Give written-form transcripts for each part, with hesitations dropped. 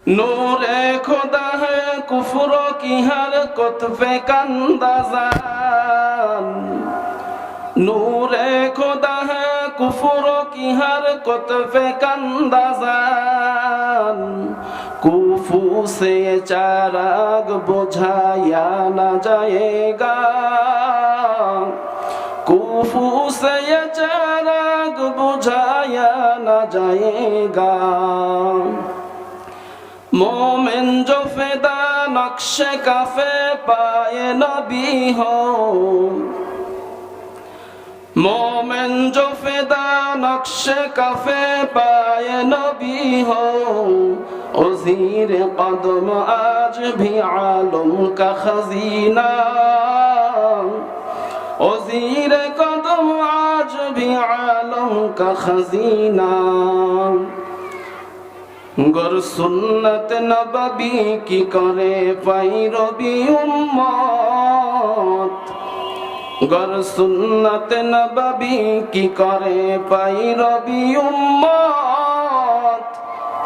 नूरे खुदा है कुफ्र की हरकत पे कंदाजान। नूरे खुदा है कुफ्र की हरकत पे कंदाजान। कुफू से चाराग बुझाया न जाएगा, कुफू से चाराग बुझाया न जाएगा। मोमिन जो फिदा नक्शे काफे पाए नबी हो, मोमिन जो फिदा नक्शे काफे पाए नबी हो, उज़ीर कदम आज भी आलम का खजीना, उज़ीर कदम आज भी आलम का खजीना। गर सुन्नत नबवी की करे पैरवी उम्मत, गर सुन्नत नबवी की करे पैरवी उम्मत।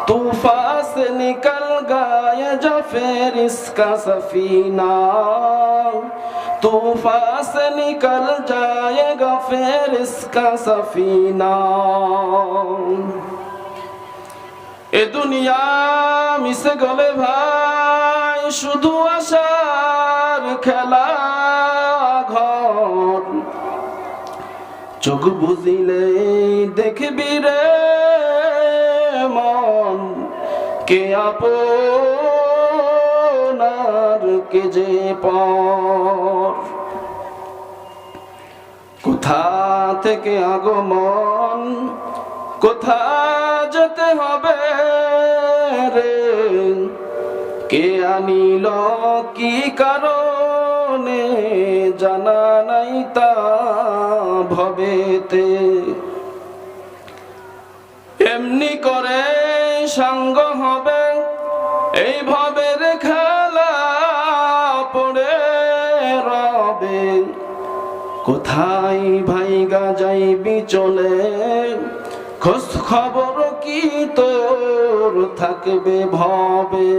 तूफान से निकल गया जो फिर इसका सफीना, तूफान से निकल जाएगा फिर इसका सफीना। এ দুনিয়া মিশে গেলে ভাই শুধু আশার খেলা ঘর। চোখ বুঝিলে দেখবি রে মন, কে আপন আর কে যে পর। কোথা থেকে আগমন, কোথা যেতে হবে রে, কে আনিল কি কারণে জানা নাই তা ভবেতে। এমনি করে সঙ্গ হবে এই ভবের খেলা পড়ে রবে। কোথায় ভাইগা যাইবি চলে, খোঁজ খবর কি তোর থাকবে ভবে।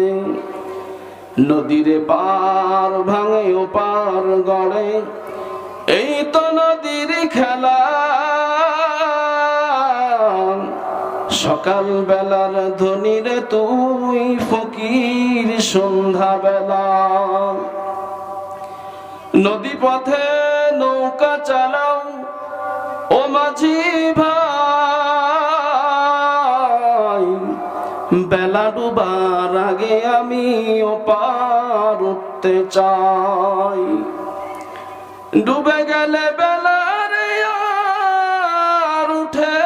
নদীর পার ভাঙে ও পার গড়ে, এই তো নদীর খেলা। সকাল বেলার ধনীরে তুই ফকির সন্ধ্যা বেলা। নদী পথে নৌকা চালাও ও মাঝি ভাই, বেলা ডুবার আগে আমি ওপার উঠতে চাই। ডুবে গেলে বেলার আর উঠে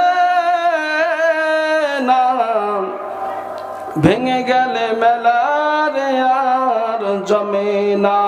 না, ভেঙে গেলে মেলার আর জমে না।